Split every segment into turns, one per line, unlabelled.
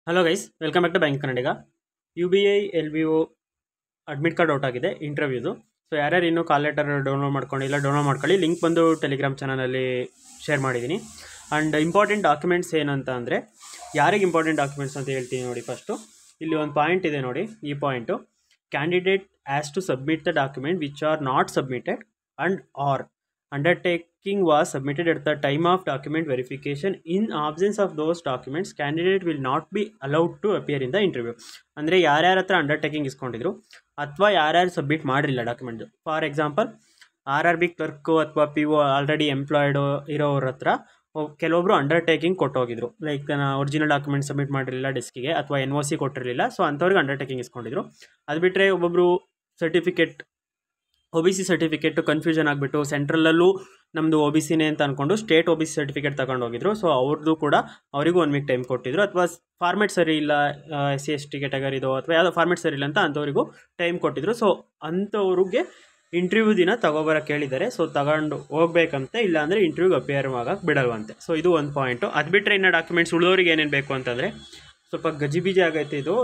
Hello guys, welcome back to bank Kannadiga. U B I L B O admit card out ಆಗಿದೆ ಇಂಟರ್ವ್ಯೂದು. So ಯಾರ್ಯಾರು ಇನ್ನೂ call letter download ಮಾಡ್ಕೊಂಡಿಲ್ಲ download ಮಾಡ್ಕೊಳ್ಳಿ. Link ಬಂದು ಟೆಲಿಗ್ರಾಮ್ ಚಾನಲಲ್ಲಿ ಶೇರ್ ಮಾಡಿದ್ದೀನಿ. ಆ್ಯಂಡ್ ಇಂಪಾರ್ಟೆಂಟ್ ಡಾಕ್ಯುಮೆಂಟ್ಸ್ ಏನಂತ ಅಂದರೆ, ಯಾರಿಗೆ ಇಂಪಾರ್ಟೆಂಟ್ ಡಾಕ್ಯುಮೆಂಟ್ಸ್ ಅಂತ ಹೇಳ್ತೀನಿ ನೋಡಿ. ಫಸ್ಟು ಇಲ್ಲಿ ಒಂದು ಪಾಯಿಂಟ್ ಇದೆ ನೋಡಿ, ಈ point candidate has to submit the document which are not submitted and or undertaking was submitted at the time of document verification. In absence of those documents, candidate will not be allowed to appear in the interview. ಅಂದರೆ ಯಾರ್ಯಾರ ಹತ್ರ undertaking ಇಸ್ಕೊಂಡಿದ್ರು ಅಥವಾ ಯಾರ್ಯಾರು submit ಮಾಡಿರಲಿಲ್ಲ document. For example, RRB clerk ಅಥವಾ PO already employed ಇರೋವ್ರ ಹತ್ರ ಕೆಲವೊಬ್ರು ಅಂಡರ್ಟೇಕಿಂಗ್ ಕೊಟ್ಟೋಗಿದ್ರು. ಲೈಕ್ ಒರಿಜಿನಲ್ ಡಾಕ್ಯುಮೆಂಟ್ ಸಬ್ಮಿಟ್ ಮಾಡಿರಲಿಲ್ಲ ಡೆಸ್ಕಿಗೆ, ಅಥವಾ NOC ಕೊಟ್ಟಿರಲಿಲ್ಲ. ಸೊ ಅಂಥವ್ರಿಗೆ ಅಂಡರ್ಟೇಕಿಂಗ್ ಇಸ್ಕೊಂಡಿದ್ರು. ಅದು ಬಿಟ್ಟರೆ ಒಬ್ಬೊಬ್ಬರು ಸರ್ಟಿಫಿಕೇಟ್ OBC ಸರ್ಟಿಫಿಕೇಟು ಕನ್ಫ್ಯೂಷನ್ ಆಗಿಬಿಟ್ಟು ಸೆಂಟ್ರಲ್ಲೂ ನಮ್ಮದು OBCನೇ ಅಂತ ಅಂದ್ಕೊಂಡು ಸ್ಟೇಟ್ OBC ಸರ್ಟಿಫಿಕೇಟ್ ತಗೊಂಡೋಗಿದ್ರು. ಸೊ ಅವ್ರದ್ದು ಕೂಡ ಅವರಿಗೂ 1 ವೀಕ್ ಟೈಮ್ ಕೊಟ್ಟಿದ್ರು. ಅಥವಾ ಫಾರ್ಮೆಟ್ ಸರಿ ಇಲ್ಲ, SC/ST ಕ್ಯಾಟಗರಿದು ಅಥವಾ ಯಾವುದೋ ಫಾರ್ಮೆಟ್ ಸರಿ ಇಲ್ಲ ಅಂತ ಅಂಥವರಿಗೂ ಟೈಮ್ ಕೊಟ್ಟಿದ್ರು. ಸೊ ಅಂಥವ್ರಿಗೆ ಇಂಟರ್ವ್ಯೂ ದಿನ ತಗೊಬರೋಕ್ಕೆ ಹೇಳಿದ್ದಾರೆ. ಸೊ ತಗೊಂಡು ಹೋಗ್ಬೇಕಂತೆ, ಇಲ್ಲಾಂದರೆ ಇಂಟರ್ವ್ಯೂಗೆ ಅಪಿಯರ್ ಆಗಕ್ಕೆ ಬಿಡಲ್ವಂತೆ. ಸೊ ಇದು ಒಂದು ಪಾಯಿಂಟು. ಅದು ಬಿಟ್ಟರೆ ಇನ್ನು ಡಾಕ್ಯುಮೆಂಟ್ಸ್ ಉಳಿದವ್ರಿಗೆ ಏನೇನು ಬೇಕು ಅಂತಂದರೆ, ಸ್ವಲ್ಪ ಗಜಿಬಿಜಿ ಆಗೈತೆ ಇದು.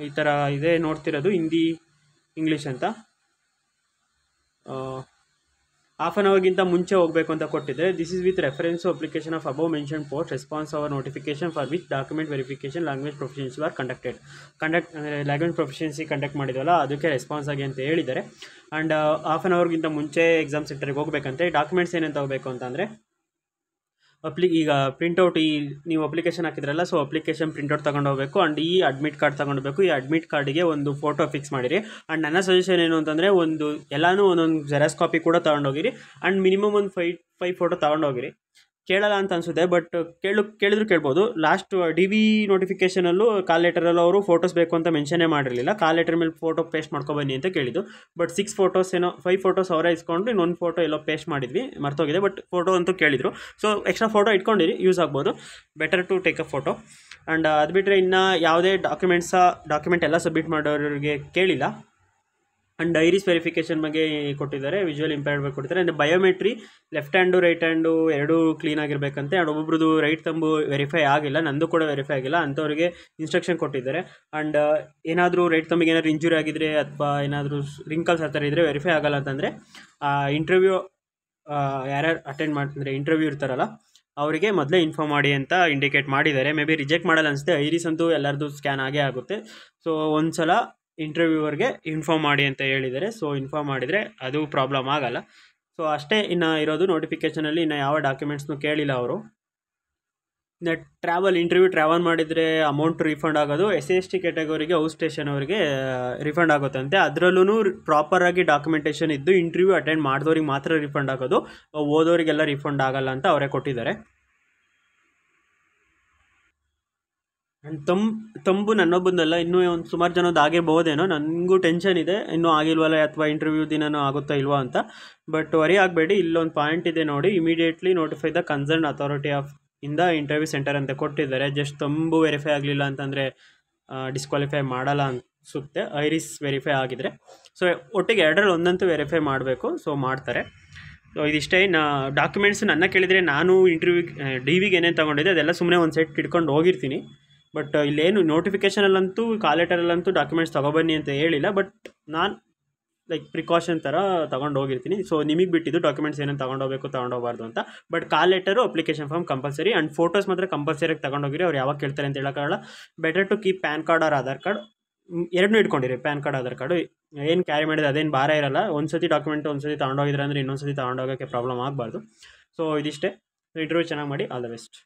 ಈ ಥರ ಇದೆ ನೋಡ್ತಿರೋದು, ಹಿಂದಿ ಇಂಗ್ಲೀಷ್ ಅಂತ. ಹಾಫ್ ಆನ್ ಅವರ್ಗಿಂತ ಮುಂಚೆ ಹೋಗಬೇಕು ಅಂತ ಕೊಟ್ಟಿದ್ದಾರೆ. This is with reference application of above mention post response our notification for which document verification language proficiency or language proficiency conduct ಮಾಡಿದ್ವಲ್ಲ, ಅದಕ್ಕೆ ರೆಸ್ಪಾನ್ಸ್ ಆಗಿ ಅಂತ ಹೇಳಿದ್ದಾರೆ. ಆ್ಯಂಡ್ ಹಾಫ್ ಆನ್ ಅವರ್ಗಿಂತ ಮುಂಚೆ ಎಕ್ಸಾಮ್ ಸೆಂಟರ್ಗೆ ಹೋಗಬೇಕಂತೆ. ಡಾಕ್ಯುಮೆಂಟ್ಸ್ ಏನೇನು ತಗೋಬೇಕು ಅಂತಂದರೆ, ಈಗ ಪ್ರಿಂಟೌಟ್, ಈ ನೀವು ಅಪ್ಲಿಕೇಶನ್ ಹಾಕಿದ್ರಲ್ಲ, ಸೊ ಅಪ್ಲಿಕೇಶನ್ ಪ್ರಿಂಟೌಟ್ ತೊಗೊಂಡು ಹೋಗಬೇಕು. ಆ್ಯಂಡ್ ಈ ಅಡ್ಮಿಟ್ ಕಾರ್ಡ್ ತೊಗೊಂಡೋಗ್ಬೇಕು. ಈ ಅಡ್ಮಿಟ್ ಕಾರ್ಡಿಗೆ ಒಂದು ಫೋಟೋ ಫಿಕ್ಸ್ ಮಾಡಿರಿ. ಆ್ಯಂಡ್ ನನ್ನ ಸಜೆಷನ್ ಏನು ಅಂತಂದರೆ, ಎಲ್ಲನೂ ಒಂದೊಂದು ಜೆರಾಕ್ಸ್ ಕಾಪಿ ಕೂಡ ತೊಗೊಂಡೋಗಿರಿ. ಆ್ಯಂಡ್ ಮಿನಿಮಮ್ ಒಂದು ಫೈವ್ ಫೋಟೋ ತೊಗೊಂಡೋಗಿರಿ. ಕೇಳಲ್ಲ ಅಂತ ಅನಿಸುತ್ತೆ, ಬಟ್ ಕೇಳಿದ್ರು ಕೇಳ್ಬೋದು. ಲಾಸ್ಟ್ DV ನೋಟಿಫಿಕೇಷನಲ್ಲೂ ಕಾಲ್ ಲೆಟರಲ್ಲೂ ಅವರು ಫೋಟೋಸ್ ಬೇಕು ಅಂತ ಮೆನ್ಷನ್ನೇ ಮಾಡಿರಲಿಲ್ಲ. ಕಾಲ್ ಲೆಟರ್ ಮೇಲೆ ಫೋಟೋ ಪೇಸ್ಟ್ ಮಾಡ್ಕೊಬನ್ನಿ ಅಂತ ಕೇಳಿದ್ದು. ಬಟ್ 6 ಫೋಟೋಸ್ ಏನೋ 5 ಫೋಟೋಸ್ ಅವರೇ ಇಸ್ಕೊಂಡು ಇನ್ನೊಂದು ಫೋಟೋ ಎಲ್ಲೋ ಪೇಸ್ಟ್ ಮಾಡಿದ್ವಿ, ಮರ್ತೋಗಿದೆ. ಬಟ್ ಫೋಟೋ ಅಂತೂ ಕೇಳಿದರು. ಸೊ ಎಕ್ಸ್ಟ್ರಾ ಫೋಟೋ ಇಟ್ಕೊಂಡಿರಿ, ಯೂಸ್ ಆಗ್ಬೋದು. Better to take a photo. And ಅದು ಬಿಟ್ಟರೆ ಇನ್ನು ಯಾವುದೇ ಡಾಕ್ಯುಮೆಂಟ್ ಎಲ್ಲ ಸಬ್ಮಿಟ್ ಮಾಡೋರಿಗೆ ಕೇಳಿಲ್ಲ. ಆ್ಯಂಡ್ ಐರಿಸ್ ವೆರಿಫಿಕೇಷನ್ ಬಗ್ಗೆ ಕೊಟ್ಟಿದ್ದಾರೆ, ವಿಜುವಲ್ ಇಂಪೇರ್ಡ್ ಬಗ್ಗೆ ಕೊಟ್ಟಿದ್ದಾರೆ. And biometry left hand right hand ಎರಡೂ ಕ್ಲೀನ್ ಆಗಿರಬೇಕಂತೆ. ಆ್ಯಂಡ್ ಒಬ್ಬೊಬ್ರದ್ದು ರೈಟ್ ತಂಬು ವೆರಿಫೈ ಆಗಿಲ್ಲ, ನಂದು ಕೂಡ ವೆರಿಫೈ ಆಗಿಲ್ಲ. ಅಂಥವ್ರಿಗೆ ಇನ್ಸ್ಟ್ರಕ್ಷನ್ ಕೊಟ್ಟಿದ್ದಾರೆ. ಆ್ಯಂಡ್ ಏನಾದರೂ ರೈಟ್ ತಂಬಿಗೆ ಏನಾದರೂ ಇಂಜುರಿ ಆಗಿದ್ರೆ ಅಥವಾ ಏನಾದರೂ ರಿಂಕಲ್ಸ್ ಆ ಥರ ಇದ್ದರೆ ವೆರಿಫೈ ಆಗಲ್ಲ ಅಂತಂದರೆ, ಇಂಟರ್ವ್ಯೂ ಯಾರ್ಯಾರು ಅಟೆಂಡ್ ಮಾಡ್ತಿದ್ರೆ ಇಂಟರ್ವ್ಯೂ ಇರ್ತಾರಲ್ಲ ಅವರಿಗೆ ಮೊದಲೇ ಇನ್ಫಾರ್ಮ್ ಮಾಡಿ ಅಂತ ಇಂಡಿಕೇಟ್ ಮಾಡಿದ್ದಾರೆ. ಮೇ ಬಿ ರಿಜೆಕ್ಟ್ ಮಾಡಲ್ಲ ಅನಿಸುತ್ತೆ. ಐರಿಸ್ ಅಂತೂ ಎಲ್ಲರದ್ದು ಸ್ಕ್ಯಾನ್ ಆಗೇ ಆಗುತ್ತೆ. ಸೊ ಒಂದು ಸಲ ಇಂಟರ್ವ್ಯೂವರ್ಗೆ ಇನ್ಫಾರ್ಮ್ ಮಾಡಿ ಅಂತ ಹೇಳಿದ್ದಾರೆ. ಸೊ ಇನ್ಫಾರ್ಮ್ ಮಾಡಿದರೆ ಅದು ಪ್ರಾಬ್ಲಮ್ ಆಗಲ್ಲ. ಸೊ ಅಷ್ಟೇ ಇನ್ನು ಇರೋದು ನೋಟಿಫಿಕೇಷನಲ್ಲಿ. ಇನ್ನು ಯಾವ ಡಾಕ್ಯುಮೆಂಟ್ಸ್ನೂ ಕೇಳಿಲ್ಲ ಅವರು. ಇನ್ನು ಟ್ರಾವೆಲ್ ಮಾಡಿದರೆ ಅಮೌಂಟ್ ರಿಫಂಡ್ ಆಗೋದು SC/ST ಕ್ಯಾಟಗರಿಗೆ, ಔಟ್ ಸ್ಟೇಷನ್ ಅವರಿಗೆ ರಿಫಂಡ್ ಆಗುತ್ತಂತೆ. ಅದರಲ್ಲೂ ಪ್ರಾಪರಾಗಿ ಡಾಕ್ಯುಮೆಂಟೇಷನ್ ಇದ್ದು ಇಂಟರ್ವ್ಯೂ ಅಟೆಂಡ್ ಮಾಡಿದವ್ರಿಗೆ ಮಾತ್ರ ರಿಫಂಡ್ ಆಗೋದು, ಓದೋರಿಗೆಲ್ಲ ರಿಫಂಡ್ ಆಗಲ್ಲ ಅಂತ ಅವರೇ ಕೊಟ್ಟಿದ್ದಾರೆ. ಆ್ಯಂಡ್ ತಂಬು ನನ್ನೊಬ್ಬಂದಲ್ಲ, ಇನ್ನೂ ಒಂದು ಸುಮಾರು ಜನದ್ದು ಆಗಿರ್ಬೋದೇನೋ. ನನಗೂ ಟೆನ್ಷನ್ ಇದೆ, ಇನ್ನೂ ಆಗಿಲ್ವಲ್ಲ ಅಥವಾ ಇಂಟರ್ವ್ಯೂ ದಿನನೂ ಆಗುತ್ತಾ ಇಲ್ವಾ ಅಂತ. ಬಟ್ ವರಿ ಆಗಬೇಡಿ, ಇಲ್ಲೊಂದು ಪಾಯಿಂಟ್ ಇದೆ ನೋಡಿ, immediately notify the concern authority of in the interview centre ಅಂತ ಕೊಟ್ಟಿದ್ದಾರೆ. ಜಸ್ಟ್ ತಂಬು ವೆರಿಫೈ ಆಗಲಿಲ್ಲ ಅಂತಂದರೆ ಡಿಸ್ಕ್ವಾಲಿಫೈ ಮಾಡಲ್ಲ ಅನಿಸುತ್ತೆ, ಐರಿಸ್ ವೆರಿಫೈ ಆಗಿದ್ರೆ. ಸೊ ಒಟ್ಟಿಗೆ ಎರಡರಲ್ಲಿ ಒಂದಂತೂ ವೆರಿಫೈ ಮಾಡಬೇಕು. ಸೊ ಮಾಡ್ತಾರೆ. ಸೊ ಇದಿಷ್ಟೇ. ಇನ್ನು ಡಾಕ್ಯುಮೆಂಟ್ಸ್ ನನ್ನ ಕೇಳಿದರೆ, ನಾನು DVಗೆ ಏನೇನು ತೊಗೊಂಡಿದ್ದೆ ಅದೆಲ್ಲ ಸುಮ್ಮನೆ ಒಂದು ಸೆಟ್ ಇಟ್ಕೊಂಡು ಹೋಗಿರ್ತೀನಿ. ಬಟ್ ಇಲ್ಲೇನು ನೋಟಿಫಿಕೇಷನಲ್ಲಂತೂ ಕಾಲ್ ಲೆಟರಲ್ಲಂತೂ ಡಾಕ್ಯುಮೆಂಟ್ಸ್ ತೊಗೊಬನ್ನಿ ಅಂತ ಹೇಳಿಲ್ಲ. ಬಟ್ ನಾನು ಲೈಕ್ ಪ್ರಿಕಾಷನ್ ಥರ ತೊಗೊಂಡು ಹೋಗಿರ್ತೀನಿ. ಸೊ ನಿಮಗೆ ಬಿಟ್ಟಿದ್ದು ಡಾಕ್ಯುಮೆಂಟ್ಸ್ ಏನೇನು ತೊಗೊಂಡೋಗ್ಬೇಕು ತೊಗೊಂಡೋಗ್ಬಾರ್ದು ಅಂತ. But call letter, application form compulsory. And photos ಮಾತ್ರ ಕಂಪಲ್ಸರಿಯಾಗಿ ತೊಗೊಂಡೋಗಿರಿ. ಅವ್ರು ಯಾವಾಗ ಕೇಳ್ತಾರೆ ಅಂತ ಹೇಳೋಕ್ಕಾಗಲ್ಲ. Better to keep pan card or Aadhaar card ಎರಡನ್ನೂ ಇಟ್ಕೊಂಡಿರಿ. ಪ್ಯಾನ್ ಕಾರ್ಡ್ ಆಧಾರ್ ಕಾರ್ಡು ಏನು ಕ್ಯಾರಿ ಮಾಡಿದ್ರೆ ಅದೇನು ಭಾರ ಇರಲ್ಲ. ಒಂದು ಸತಿ ಡಾಕ್ಯುಮೆಂಟ್ ಒಂದು ಸತಿ ತೊಗೊಂಡೋಗಿದ್ರೆ ಅಂದರೆ ಇನ್ನೊಂದು ಸತಿ ತೊಗೊಂಡೋಗೋಕ್ಕೆ ಪ್ರಾಬ್ಲಮ್ ಆಗಬಾರ್ದು. ಸೊ ಇದಿಷ್ಟೇ. ಇಂಟರ್ವ್ಯೂ ಚೆನ್ನಾಗಿ ಮಾಡಿ. All the best.